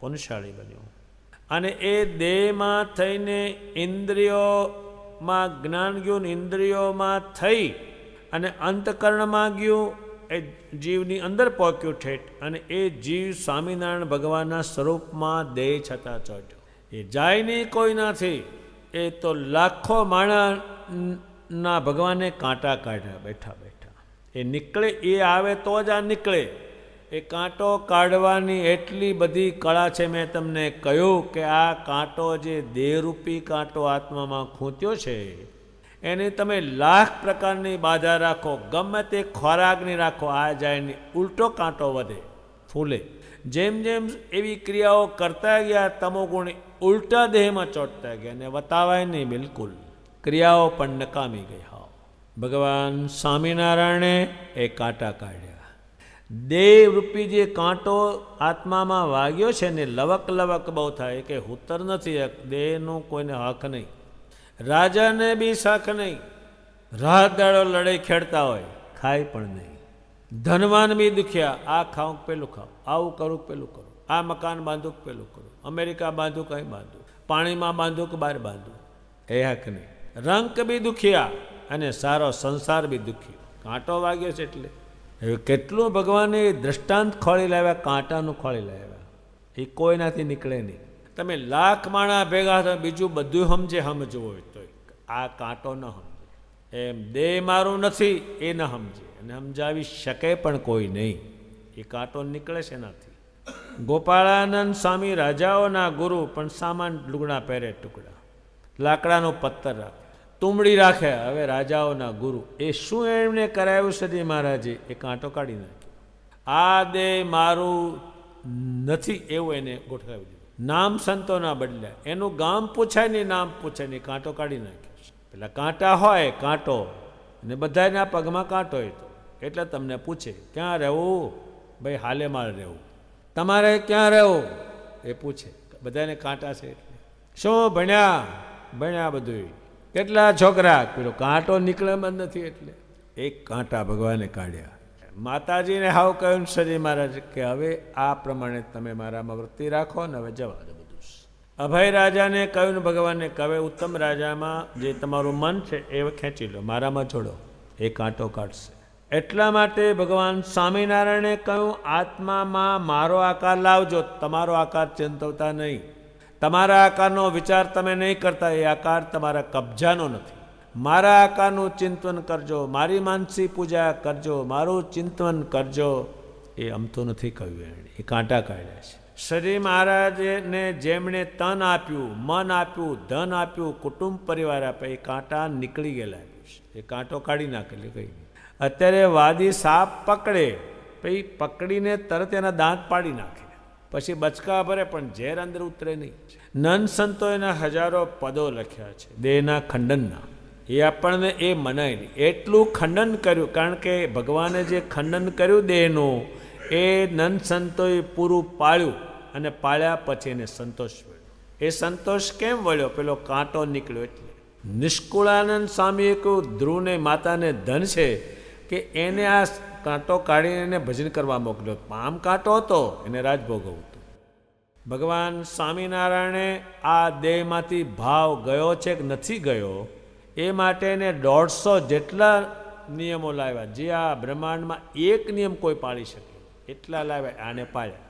પુણ્યશાળી બન્યો. અને એ દેહમાં થઈને ઇન્દ્રિયોમાં જ્ઞાન ગયું, ઇન્દ્રિયોમાં થઈ અને અંતકરણમાં ગયું, એ જીવની અંદર પહોંચ્યું ઠેઠ. અને એ જીવ સ્વામિનારાયણ ભગવાનના સ્વરૂપમાં દેહ છતાં ચોટ્યો. એ જાય નહીં કોઈ નથી. એ તો લાખો માણસના ભગવાને કાંટા કાઢ્યા બેઠા બેઠા. એ નીકળે, એ આવે તો જ આ નીકળે. એ કાંટો કાઢવાની એટલી બધી કળા છે. મેં તમને કહ્યું કે આ કાંટો જે દેહરૂપી કાંટો આત્મામાં ખૂંત્યો છે એની તમે લાખ પ્રકારની બાધા રાખો, ગમે તે ખોરાકની રાખો, આ જાય નહીં, ઉલટો કાંટો વધે, ફૂલે. જેમ જેમ એવી ક્રિયાઓ કરતા ગયા તમોગુણ ઉલટા દેહમાં ચોંટતા ગયા અને વતાવાય નહીં બિલકુલ. ક્રિયાઓ પણ નકામી ગઈ. હા, ભગવાન સ્વામિનારાયણે એ કાંટા કાઢ્યા. દેહરૂપી જે કાંટો આત્મામાં વાગ્યો છે ને લવક લવક બહુ થાય કે હુતર નથી. દેહનો કોઈને હક નહીં, રાજાને બી શક નહીં. રાત દાડો લડાઈ ખેડતા હોય, ખાય પણ નહીં. ધનવાન બી દુખ્યા, આ ખાઉં પેલું ખાઉં, આવું કરું પેલું કરું, આ મકાન બાંધું પેલું કરું, અમેરિકા બાંધું કંઈ બાંધું, પાણીમાં બાંધું કે બહાર બાંધું, એ હક નહીં. રંક બી દુખ્યા અને સારો સંસાર બી દુખ્યો. કાંટો વાગ્યો છે એટલે કેટલું ભગવાને દ્રષ્ટાંત ખોળી લાવ્યા, કાંટાનું ખોળી લાવ્યા. એ કોઈનાથી નીકળે નહીં. તમે લાખ માણા ભેગા થાય, બીજું બધું સમજવું હોય તો આ કાંટો ન સમજે. એમ દેહ મારું નથી એ ન સમજે અને સમજાવી શકે પણ કોઈ નહીં. એ કાંટો નીકળે છે એનાથી. ગોપાળાનંદ સ્વામી રાજાઓના ગુરુ પણ સામાન લુગડા પહેરે, ટુકડા લાકડાનો પથ્થર રાખે, તુંબડી રાખે. હવે રાજાઓના ગુરુ એ શું એમને કરાવ્યું શ્રી મહારાજે? એ કાંટો કાઢી નાખ્યો. આ દેહ મારું નથી એવું એને ગોઠવાવી દીધું. નામ સંતોના બદલ્યા. એનું ગામ પૂછાય નહીં, નામ પૂછાય નહીં, કાંટો કાઢી નાખ્યો છે. પેલા કાંટા હોય, કાંટો, અને બધાના પગમાં કાંટો હોય તો એટલે તમને પૂછે ક્યાં રહેવું? ભાઈ હાલેમાળ રહેવું. તમારે ક્યાં રહેવું? એ પૂછે. બધાને કાંટા છે એટલે. શું ભણ્યા? ભણ્યા બધું. કેટલા છોકરા? પેલો કાંટો નીકળે બંધ નથી એટલે એક કાંટા ભગવાને કાઢ્યા. માતાજીને હાવ કહ્યું શ્રી મહારાજ કે હવે આ પ્રમાણે તમે મારામાં વૃત્તિ રાખો ને હવે જવા દો બધું. અભય રાજાને કહ્યું ને ભગવાનને કહે ઉત્તમ રાજામાં જે તમારું મન છે એ ખેંચી લો, મારામાં જોડો, એ કાંટો કાઢશે. એટલા માટે ભગવાન સ્વામિનારાયણે કહ્યું આત્મામાં મારો આકાર લાવજો, તમારો આકાર ચિંતવતા નહીં. તમારા આકારનો વિચાર તમે નહીં કરતા, એ આકાર તમારા કબજાનો નથી. મારા આકારનું ચિંતન કરજો, મારી માનસી પૂજા કરજો, મારું ચિંતન કરજો. એ અમતું નથી કહ્યું એણે, એ કાંટા કાઢ્યા છે. શ્રી મહારાજને જેમણે તન આપ્યું, મન આપ્યું, ધન આપ્યું, કુટુંબ પરિવાર આપ્યા, એ કાંટા નીકળી ગયેલા છે. એ કાંટો કાઢી નાખેલી કઈ. અત્યારે વાદી સાપ પકડે, પછી પકડીને તરત એના દાંત પાડી નાખે, પછી બચકા ભરે પણ ઝેર અંદર ઉતરે નહીં. નન સંતોએ એના હજારો પદો લખ્યા છે દેહના ખંડનના, એ આપણને એ મનાય નહીં. એટલું ખંડન કર્યું, કારણ કે ભગવાને જે ખંડન કર્યું દેહનું એ નન સંતોએ પૂરું પાળ્યું, અને પાળ્યા પછી એને સંતોષ વળ્યો. એ સંતોષ કેમ વળ્યો? પેલો કાંટો નીકળ્યો એટલે. નિષ્કુળાનંદ સ્વામીએ કહ્યું ધ્રુવને માતાને ધન છે કે એને આ કાંટો કાઢીને એને ભજન કરવા મોકલ્યો. આમ કાંટો હતો એને રાજભોગવું હતું. ભગવાન સ્વામિનારાયણે આ દેહમાંથી ભાવ ગયો છે કે નથી ગયો એ માટે એને 150 જેટલા નિયમો લાવ્યા. જે આ બ્રહ્માંડમાં એક નિયમ કોઈ પાળી શકે એટલા લાવ્યા, આને પાળ્યા.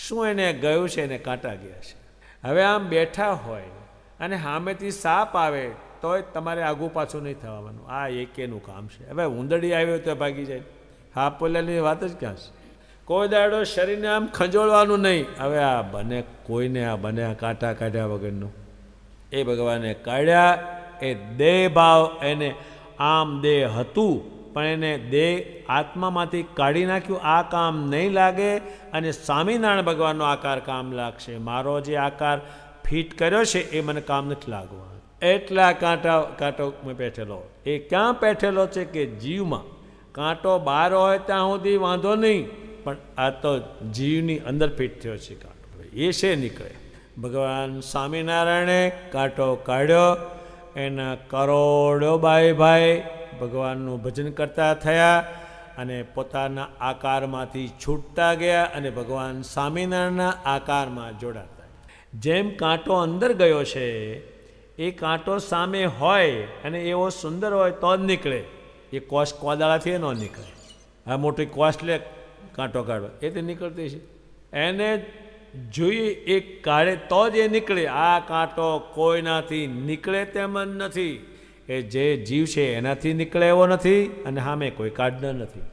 શું એને ગયું છે? એને કાંટા ગયા છે. હવે આમ બેઠા હોય અને સામેથી સાપ આવે તોય તમારે આગું પાછું નહીં થવાનું. આ એકેનું કામ છે. હવે ઉંદરડી આવ્યો તો ભાગી જાય, હા પોલાની વાત જ ક્યાં છે? કોઈ દાડો શરીરને આમ ખંજોળવાનું નહીં. હવે આ બને કોઈને આ બને આ કાંટા કાઢ્યા વગરનું એ ભગવાને કાઢ્યા. એ દેહ ભાવ એને આમ દેહ હતું પણ એને દેહ આત્મામાંથી કાઢી નાખ્યું. આ કામ નહીં લાગે અને સ્વામિનારાયણ ભગવાનનો આકાર કામ લાગશે. મારો જે આકાર ફિટ કર્યો છે એ મને કામ નથી લાગવા. એટલા કાંટો બેઠેલો. એ ક્યાં બેઠેલો છે કે જીવમાં. કાંટો બહાર હોય ત્યાં સુધી વાંધો નહીં, પણ આ તો જીવની અંદર ફિટ થયો છે કાંટો, એ છે નીકળે. ભગવાન સ્વામિનારાયણે કાંટો કાઢ્યો. એના કરોડો ભાઈ ભગવાનનું ભજન કરતા થયા અને પોતાના આકારમાંથી છૂટતા ગયા અને ભગવાન સ્વામિનારાયણના આકારમાં જોડાતા. જેમ કાંટો અંદર ગયો છે એ કાંટો સામે હોય અને એવો સુંદર હોય તો જ નીકળે. એ કોદાળાથી ન નીકળે. આ મોટી કોસ્ટલે કાંટો કાઢો એ તો નીકળતી છે. એને જોઈએ એ કાઢે તો જ એ નીકળે. આ કાંટો કોઈનાથી નીકળે તેમ જ નથી. એ જે જીવ છે એનાથી નીકળે એવો નથી અને સામે કોઈ કાઢનાર નથી.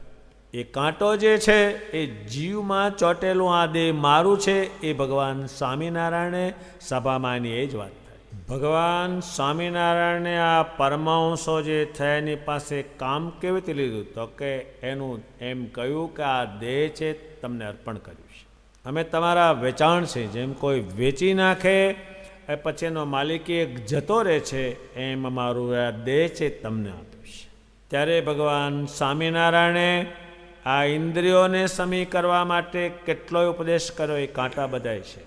એ કાંટો જે છે એ જીવમાં ચોટેલું આ દેહ મારું છે એ ભગવાન સ્વામિનારાયણે સભામાં એની એ જ વાત થાય. ભગવાન સ્વામિનારાયણે આ પરમહંસો જે થયા એની પાસે કામ કેવી રીતે લીધું? તો કે એનું એમ કહ્યું કે આ દેહ છે તમને અર્પણ કર્યું છે, અમે તમારા વેચાણ છે. જેમ કોઈ વેચી નાખે એ પછી એનો માલિકી એક જતો રહે છે એમ અમારું આ દેહ છે તમને આપ્યું છે. ત્યારે ભગવાન સ્વામિનારાયણે આ ઇન્દ્રિયોને સમી કરવા માટે કેટલોય ઉપદેશ કર્યો. એ કાંટા બધાય છે.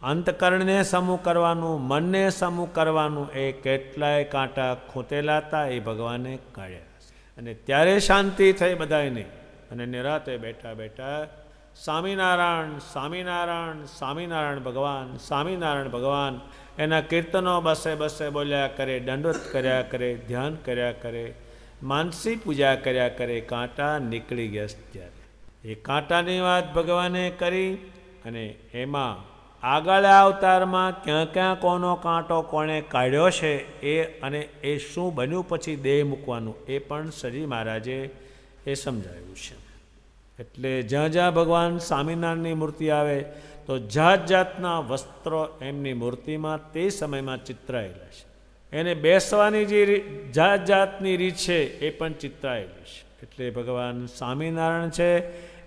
અંતકરણને સમૂહ કરવાનું, મનને સમૂહ કરવાનું, એ કેટલાય કાંટા ખૂંટેલા હતા એ ભગવાને કાઢ્યા. અને ત્યારે શાંતિ થઈ બધાને. અને નિરાતે બેઠા બેઠા સ્વામિનારાયણ સ્વામિનારાયણ સ્વામિનારાયણ ભગવાન સ્વામિનારાયણ ભગવાન એના કીર્તનો બસે બસે બોલ્યા કરે, દંડવત કર્યા કરે, ધ્યાન કર્યા કરે, માનસી પૂજા કર્યા કરે. કાંટા નીકળી ગયા. ત્યારે એ કાંટાની વાત ભગવાને કરી અને એમાં આગળ અવતારમાં ક્યાં ક્યાં કોનો કાંટો કોણે કાઢ્યો છે એ અને એ શું બન્યું પછી દેહ મૂકવાનું એ પણ શ્રી મહારાજે એ સમજાવ્યું છે. એટલે જ્યાં જ્યાં ભગવાન સ્વામિનારાયણની મૂર્તિ આવે તો જાત જાતના વસ્ત્રો એમની મૂર્તિમાં તે સમયમાં ચિત્રાયેલા છે. એને બેસવાની જે જાત જાતની રીત છે એ પણ ચિત્રાયેલી છે. એટલે ભગવાન સ્વામિનારાયણ છે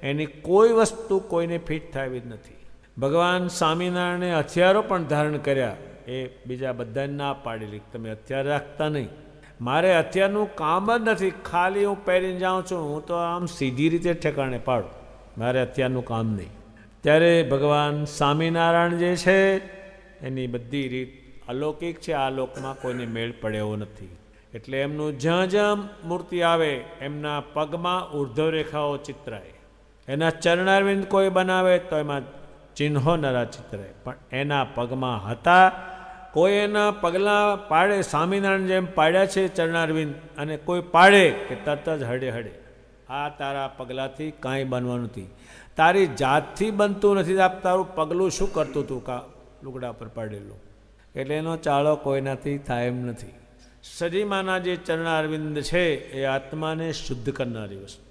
એની કોઈ વસ્તુ કોઈને ફિટ થવી જ નથી. ભગવાન સ્વામિનારાયણે હથિયારો પણ ધારણ કર્યા. એ બીજા બધાને ના પાડેલી તમે હથિયાર રાખતા નહીં. મારે હથિયારનું કામ જ નથી, ખાલી હું પહેરીને જાઉં છું, હું તો આમ સીધી રીતે ઠેકાણે પાડું, મારે હથિયારનું કામ નહીં. ત્યારે ભગવાન સ્વામિનારાયણ જે છે એની બધી રીત અલૌકિક છે. આ લોકમાં કોઈને મેળ પડે એવો નથી. એટલે એમનું જ્યાં જ્યાં મૂર્તિ આવે એમના પગમાં ઉર્ધ્વ રેખાઓ ચિત્રાય. એના ચરણારવિંદ કોઈ બનાવે તો એમાં ચિહ્નો નરા ચિત્રાય, પણ એના પગમાં હતા. કોઈ એના પગલાં પાડે, સ્વામિનારાયણ જેમ પાડ્યા છે ચરણારવિંદ, અને કોઈ પાડે કે તરત જ હડે હડે આ તારા પગલાંથી કાંઈ બનવાનું નથી, તારી જાતથી બનતું નથી, તારું પગલું શું કરતું હતું કા લુગડા પર પાડેલું, એટલે એનો ચાળો કોઈનાથી થાય એમ નથી. સદીમાના જે ચરણારવિંદ છે એ આત્માને શુદ્ધ કરનારી વસ્તુ.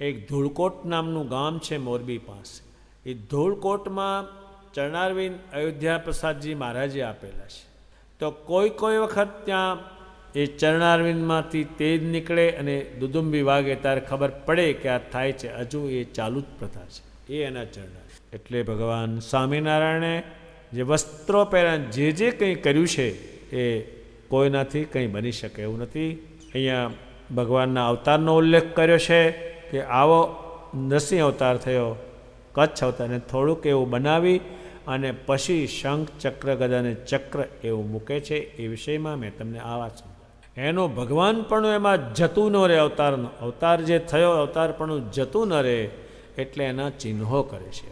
એક ધૂળકોટ નામનું ગામ છે મોરબી પાસે. એ ધૂળકોટમાં ચરણારવિંદ અયોધ્યા પ્રસાદજી મહારાજે આપેલા છે. તો કોઈ વખત ત્યાં એ ચરણારવિંદમાંથી તેજ નીકળે અને દુદુંબી વાગે ત્યારે ખબર પડે કે આ થાય છે. હજુ એ ચાલુ જ પ્રથા છે, એ એના ચરણાર. એટલે ભગવાન સ્વામિનારાયણે જે વસ્ત્રો પહેર્યા, જે કંઈ કર્યું છે એ કોઈનાથી કંઈ બની શકે એવું નથી. અહીંયા ભગવાનના અવતારનો ઉલ્લેખ કર્યો છે કે આવો નરસિંહ અવતાર થયો, કચ્છ અવતારને થોડુંક એવું બનાવી અને પછી શંખ ચક્ર ગદાને ચક્ર એવું મૂકે છે. એ વિષયમાં મેં તમને આ વાત સમજાવી. એનું ભગવાન પણ એમાં જતું ન રહે. અવતાર જે થયો અવતાર પણ જતું ન રહે, એટલે એના ચિહ્નો કરે છે.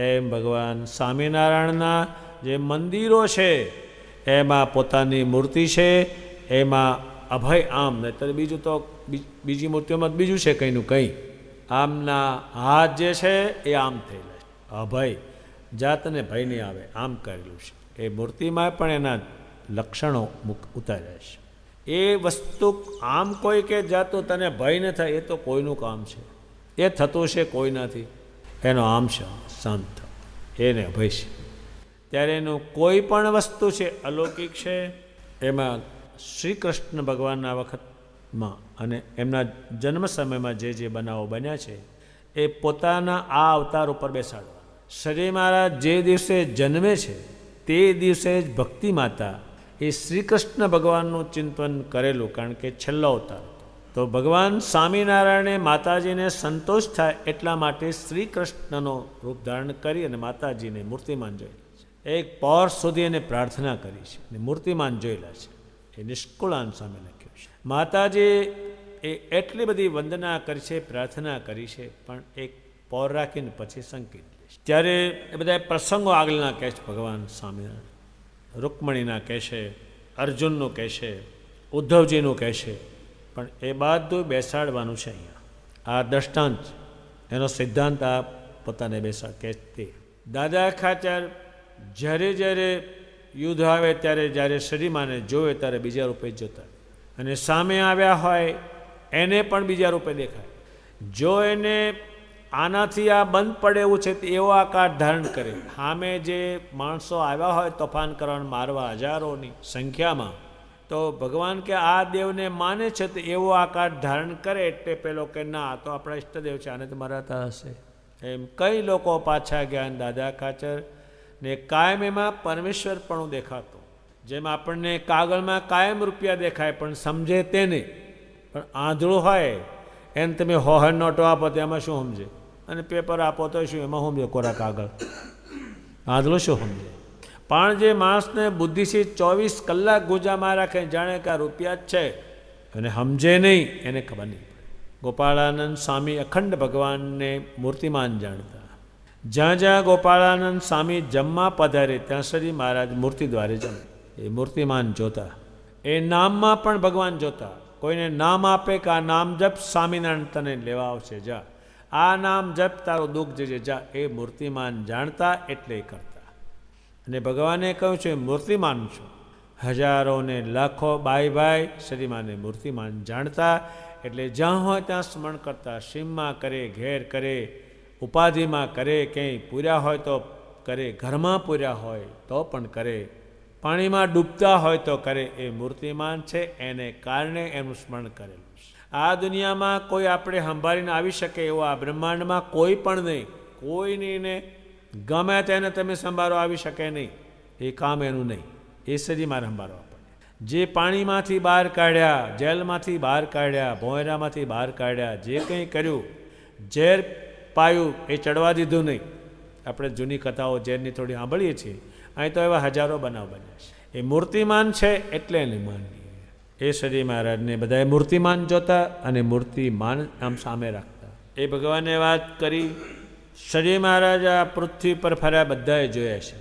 એમ ભગવાન સ્વામિનારાયણના જે મંદિરો છે એમાં પોતાની મૂર્તિ છે, એમાં અભય આમ, નહીતર બીજું તો બીજી મૂર્તિઓમાં બીજું છે કંઈનું કંઈ. આમના હાથ જે છે એ આમ થયેલા છે, અભય, જાતને ભય નહીં આવે આમ કરેલું છે. એ મૂર્તિમાં પણ એના લક્ષણો ઉતાર્યા છે. એ વસ્તુ આમ કોઈ કે જાતું તને ભય ન થાય, એ તો કોઈનું કામ છે, એ થતું છે કોઈનાથી. એનો આમ છે શાંત, એને અભય છે. ત્યારે એનું કોઈ પણ વસ્તુ છે અલૌકિક છે. એમાં શ્રી કૃષ્ણ ભગવાનના વખતમાં અને એમના જન્મ સમયમાં જે બનાવો બન્યા છે એ પોતાના આ અવતાર ઉપર બેસાડવા. શ્રી મહારાજ જે દિવસે જન્મે છે તે દિવસે જ ભક્તિ માતા એ શ્રી કૃષ્ણ ભગવાનનું ચિંતન કરેલું, કારણ કે છેલ્લો અવતાર. તો ભગવાન સ્વામિનારાયણે માતાજીને સંતોષ થાય એટલા માટે શ્રી કૃષ્ણનો રૂપ ધારણ કરી અને માતાજીને મૂર્તિમાન જોયેલા છે. એક પૌર સુધી એને પ્રાર્થના કરી છે અને મૂર્તિમાન જોયેલા છે. એ નિષ્કુળાન સામે લખ્યું છે. માતાજી એ એટલી બધી વંદના કરી છે, પ્રાર્થના કરી છે, પણ એક પૌર રાખીને પછી સંકેત લે છે. ત્યારે એ બધા પ્રસંગો આગળના કહે છે ભગવાન સ્વામિનારાયણ. રૂકમણીના કહે છે, અર્જુનનું કહે છે, ઉદ્ધવજીનું કહે છે, પણ એ બધું બેસાડવાનું છે. અહીંયા આ દ્રષ્ટાંત, એનો સિદ્ધાંત આ પોતાને બેસાડ કહે તે. દાદા ખાચર જ્યારે યુદ્ધ આવે ત્યારે જ્યારે શરીમાને જોવે ત્યારે બીજા રૂપે જોતા, અને સામે આવ્યા હોય એને પણ બીજા રૂપે દેખાય. જો એને આનાથી આ બંધ પડે એવું છે તો એવો આકાર ધારણ કરે. સામે જે માણસો આવ્યા હોય તોફાન કરવા, મારવા હજારોની સંખ્યામાં, તો ભગવાન કે આ દેવને માને છે તો એવો આકાર ધારણ કરે. એટલે પેલો કે ના, તો આપણા ઈષ્ટદેવ છે, આને તો મરાતા હશે. એમ કઈ લોકો પાછા ગયા. દાદા ખાચર ને કાયમ એમાં પરમેશ્વર પણ દેખાતો. જેમ આપણને કાગળમાં કાયમ રૂપિયા દેખાય પણ સમજે તેને, પણ આંધળું હોય એને તમે 100 નોટો આપો તો એમાં શું સમજે, અને પેપર આપો તો શું એમાં સમજે, કોરા કાગળ. આંધળું શું સમજે? પણ જે માણસને બુદ્ધિથી 24 કલાક ગુજામાં રાખે, જાણે કે આ રૂપિયા જ છે, અને સમજે નહીં, એને ખબર નહીં. ગોપાળાનંદ સ્વામી અખંડ ભગવાનને મૂર્તિમાન જાણતા. જ્યાં ગોપાળાનંદ સ્વામી જમવા પધારે ત્યાં સુધી મહારાજ મૂર્તિ દ્વારે જમે. એ મૂર્તિમાન જોતા. એ નામમાં પણ ભગવાન જોતા. કોઈને નામ આપે કે આ નામ જપ, સ્વામિનારાયણ તને લેવા આવશે, જા, આ નામ જપ, તારું દુઃખ જજે, જા. એ મૂર્તિમાન જાણતા એટલે કરતા. અને ભગવાને કહ્યું છે મૂર્તિમાન છું. હજારોને લાખો ભાઈ શ્રીમાને મૂર્તિમાન જાણતા. એટલે જ્યાં હોય ત્યાં સ્મરણ કરતા. સીમમાં કરે, ઘેર કરે, ઉપાધિમાં કરે, ક્યાંય પૂર્યા હોય તો કરે, ઘરમાં પૂર્યા હોય તો પણ કરે, પાણીમાં ડૂબતા હોય તો કરે. એ મૂર્તિમાન છે, એને કારણે એનું સ્મરણ કરેલું છે. આ દુનિયામાં કોઈ આપણે સંભાળીને આવી શકે એવો આ બ્રહ્માંડમાં કોઈ પણ નહીં. કોઈ નહીં, ને ગમે તેને તમે સંભાળો આવી શકે નહીં. એ કામ એનું નહીં. એ સદીમાં સંભાળો આપણને. જે પાણીમાંથી બહાર કાઢ્યા, જેલમાંથી બહાર કાઢ્યા, ભોંયરામાંથી બહાર કાઢ્યા, જે કંઈ કર્યું, ઝેર પાયું, એ ચડવા દીધું નહીં. આપણે જૂની કથાઓ ઝેરની થોડી સાંભળીએ છીએ. અહીં તો એવા હજારો બનાવ બન્યા છે. એ મૂર્તિમાન છે એટલે એને માનીએ. એ શ્રીજી મહારાજને બધાએ મૂર્તિમાન જોતા અને મૂર્તિમાન આમ સામે રાખતા. એ ભગવાને વાત કરી. શ્રીજી મહારાજ આ પૃથ્વી પર ફર્યા બધાએ જોયા છે,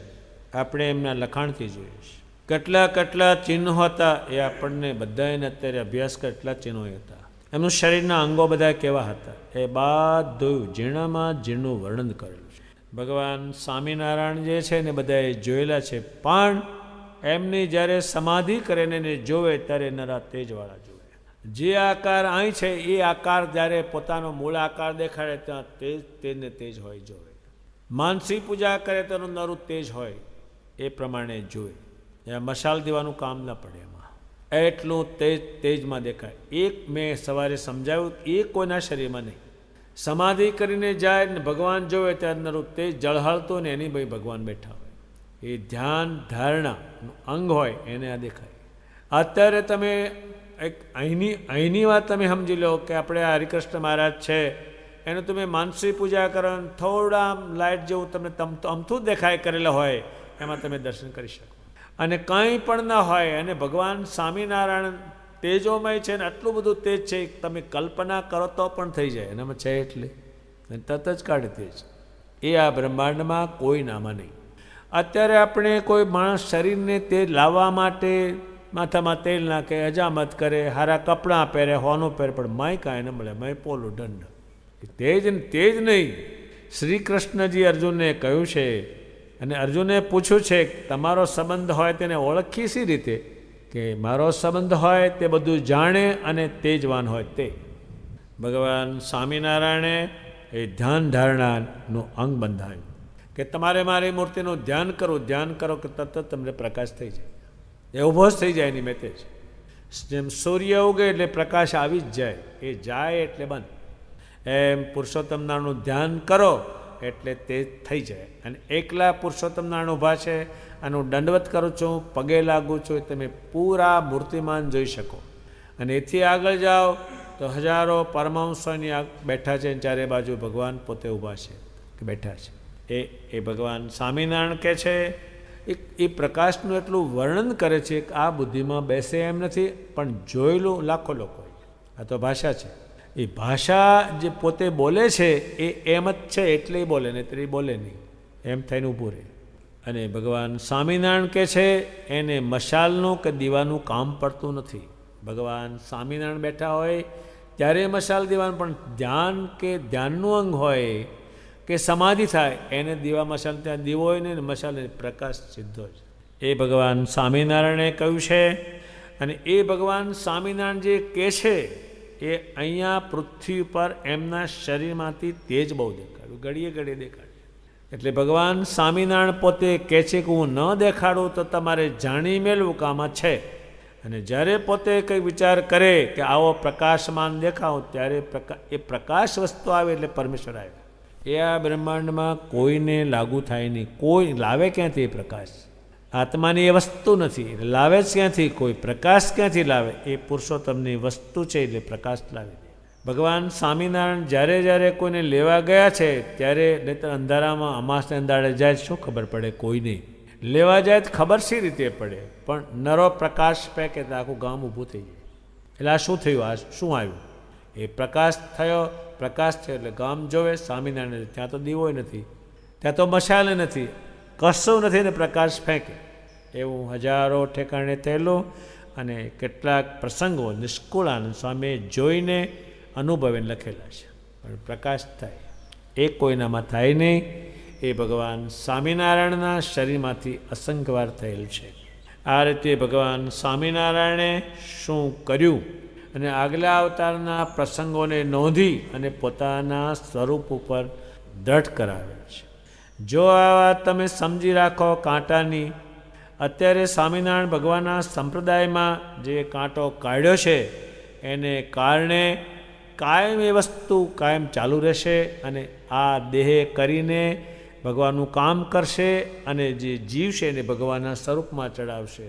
આપણે એમના લખાણથી જોઈએ છે. કેટલા કેટલા ચિહ્નો હતા એ આપણને બધાને અત્યારે અભ્યાસ કેટલા ચિહ્નો હતા. એમનું શરીરના અંગો બધા કેવા હતા એ બધું ઝીણામાં ઝીણું વર્ણન કરેલું છે. ભગવાન સ્વામિનારાયણ જે છે ને બધાએ જોયેલા છે, પણ એમની જ્યારે સમાધિ કરે ને એને જોવે ત્યારે નરા તેજવાળા જોવે. જે આકાર અહીં છે એ આકાર જ્યારે પોતાનો મૂળ આકાર દેખાડે ત્યાં તેજને તેજ હોય જોવે. માનસી પૂજા કરે તો નરું તેજ હોય એ પ્રમાણે જોવે. મશાલ દેવાનું કામ ન પડે, એમાં એટલું તેજમાં દેખાય. એક મેં સવારે સમજાવ્યું, એ કોઈના શરીરમાં નહીં. સમાધિ કરીને જાય ને ભગવાન જોવે ત્યારે નરું તેજ જળહળતું ને એની ભાઈ ભગવાન બેઠા હોય. એ ધ્યાન ધારણાનું અંગ હોય એને આ દેખાય. અત્યારે તમે એક અહીંની વાત તમે સમજી લો કે આપણે આ હરિકૃષ્ણ મહારાજ છે એનું તમે માનસી પૂજા કરો, થોડા લાઇટ જેવું તમને અમથું દેખાય કરેલા હોય એમાં તમે દર્શન કરી શકો. અને કંઈ પણ ન હોય અને ભગવાન સ્વામિનારાયણ તેજોમય છે ને આટલું બધું તેજ છે તમે કલ્પના કરો તો પણ થઈ જાય એનામાં છે. એટલે તરત જ કાઢે તેજ. એ આ બ્રહ્માંડમાં કોઈ નામાં નહીં. અત્યારે આપણે કોઈ માણસ શરીરને તેજ લાવવા માટે માથામાં તેલ નાખે, હજામત કરે, હારા કપડાં પહેરે, હોનું પહેરે, પણ માય કાંઈ ન મળે. માય પોલું દંડ. તેજ નહીં. શ્રી કૃષ્ણજી અર્જુનને કહ્યું છે અને અર્જુને પૂછ્યું છે તમારો સંબંધ હોય તેને ઓળખી સી રીતે? કે મારો સંબંધ હોય તે બધું જાણે અને તેજવાન હોય તે. ભગવાન સ્વામિનારાયણે એ ધ્યાન ધારણાનું અંગ બંધાયું કે તમારે મારી મૂર્તિનું ધ્યાન કરો કે તરત તમને પ્રકાશ થઈ જાય. એ ઊભો જ થઈ જાય નિમિત્તે જ. જેમ સૂર્ય ઉગે એટલે પ્રકાશ આવી જ જાય, એ જાય એટલે બંધ. એમ પુરુષોત્તમ નારાયણનું ધ્યાન કરો એટલે તે થઈ જાય. અને એકલા પુરુષોત્તમ નારાયણ ઊભા છે અને હું દંડવત કરું છું, પગે લાગું છું, તમે પૂરા મૂર્તિમાન જોઈ શકો. અને એથી આગળ જાઓ તો હજારો પરમહંસોની બેઠા છે, ચારે બાજુ ભગવાન પોતે ઊભા છે કે બેઠા છે. એ ભગવાન સ્વામિનારાયણ કહે છે એ પ્રકાશનું એટલું વર્ણન કરે છે કે આ બુદ્ધિમાં બેસે એમ નથી, પણ જોયેલું લાખો લોકો. આ તો ભાષા છે. એ ભાષા જે પોતે બોલે છે એ એમ જ છે એટલે બોલે, ને તે બોલે નહીં, એમ થઈને ઊભું રહે. અને ભગવાન સ્વામિનારાયણ કહે છે એને મશાલનું કે દીવાનું કામ પડતું નથી. ભગવાન સ્વામિનારાયણ બેઠા હોય ત્યારે મશાલ દીવાનું, પણ ધ્યાન કે ધ્યાનનું અંગ હોય કે સમાધિ થાય એને દીવા મશાલ, ત્યાં દીવો હોય ને મશાલ પ્રકાશ સીધો જ. એ ભગવાન સ્વામિનારાયણે કહ્યું છે. અને એ ભગવાન સ્વામિનારાયણ જે કહે છે એ અહીંયા પૃથ્વી પર એમના શરીરમાંથી તેજ બહુ દેખાડ્યું, ઘડીએ ઘડીએ દેખાડ્યું. એટલે ભગવાન સ્વામિનારાયણ પોતે કહે છે કે હું ન દેખાડું તો તમારે જાણી મેળવું કે આમાં છે. અને જ્યારે પોતે કંઈ વિચાર કરે કે આવો પ્રકાશમાન દેખાવ ત્યારે એ પ્રકાશ વસ્તુ આવે એટલે પરમેશ્વર આવે. એ આ બ્રહ્માંડમાં કોઈને લાગુ થાય નહીં. કોઈ લાવે ક્યાંથી એ પ્રકાશ? આત્માની એ વસ્તુ નથી, લાવે જ ક્યાંથી? કોઈ પ્રકાશ ક્યાંથી લાવે? એ પુરુષોત્તમની વસ્તુ છે એટલે પ્રકાશ લાવે. ભગવાન સ્વામિનારાયણ જ્યારે જ્યારે કોઈને લેવા ગયા છે ત્યારે નહીંતર અંધારામાં અમાસને અંધારે જાય શું ખબર પડે? કોઈ નહીં. લેવા જાય તો ખબર સી રીતે પડે? પણ નરો પ્રકાશ ફેંકે તો આખું ગામ ઊભું થઈ જાય. એટલે આ શું થયું? આ શું આવ્યું? એ પ્રકાશ થયો એટલે ગામ જોવે સ્વામિનારાયણ. ત્યાં તો દીવો નથી, ત્યાં તો મશાલે નથી, કશું નથી ને પ્રકાશ ફેંકે. એવું હજારો ઠેકાણે થયેલું. અને કેટલાક પ્રસંગો નિષ્કુળાનંદ સ્વામીએ જોઈને અનુભવીને લખેલા છે. પણ પ્રકાશ થાય એ કોઈનામાં થાય નહીં. એ ભગવાન સ્વામિનારાયણના શરીરમાંથી અસંખ્યવાર થયેલ છે. આ રીતે ભગવાન સ્વામિનારાયણે શું કર્યું અને આગલા અવતારના પ્રસંગોને નોંધી અને પોતાના સ્વરૂપ ઉપર દ્રઢ કરાવેલ છે. જો આ વાત તમે સમજી રાખો કાંટાની, અત્યારે સ્વામિનારાયણ ભગવાનના સંપ્રદાયમાં જે કાંટો કાઢ્યો છે એને કારણે કાયમ એ વસ્તુ કાયમ ચાલુ રહેશે અને આ દેહ કરીને ભગવાનનું કામ કરશે અને જે જીવ છે એને ભગવાનના સ્વરૂપમાં ચડાવશે.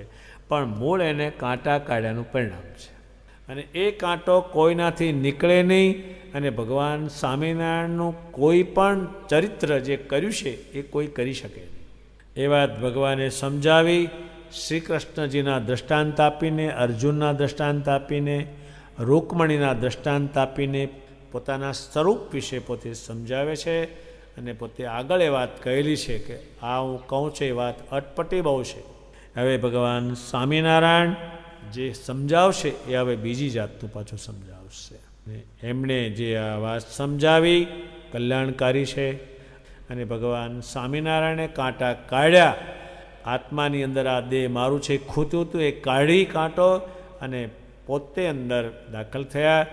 પણ મૂળ એને કાંટા કાઢ્યાનું પરિણામ છે. અને એ કાંટો કોઈનાથી નીકળે નહીં. અને ભગવાન સ્વામિનારાયણનું કોઈ પણ ચરિત્ર જે કર્યું છે એ કોઈ કરી શકે નહીં. એ વાત ભગવાને સમજાવી શ્રી કૃષ્ણજીના દૃષ્ટાંત આપીને, અર્જુનના દૃષ્ટાંત આપીને, રૂકમણીના દૃષ્ટાંત આપીને પોતાના સ્વરૂપ વિશે પોતે સમજાવે છે. અને પોતે આગળ એ વાત કહેલી છે કે આ હું કહું છું એ વાત અટપટી બહુ છે. હવે ભગવાન સ્વામિનારાયણ જે સમજાવશે એ હવે બીજી જાતનું પાછું સમજાવશે. એમણે જે આ વાત સમજાવી કલ્યાણકારી છે. અને ભગવાન સ્વામિનારાયણે કાંટા કાઢ્યા, આત્માની અંદર આ દેહ મારું છે ખૂત્યું હતું એ કાઢી કાંટો અને પોતે અંદર દાખલ થયા.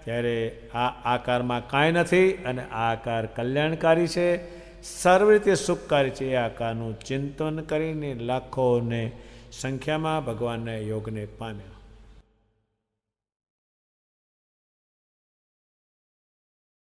ત્યારે આ આકારમાં કાંઈ નથી અને આ આકાર કલ્યાણકારી છે, સર્વ રીતે સુખકારી છે. એ આકારનું ચિંતન કરીને લાખોને સંખ્યામાં ભગવાનના યોગને પામ્યા.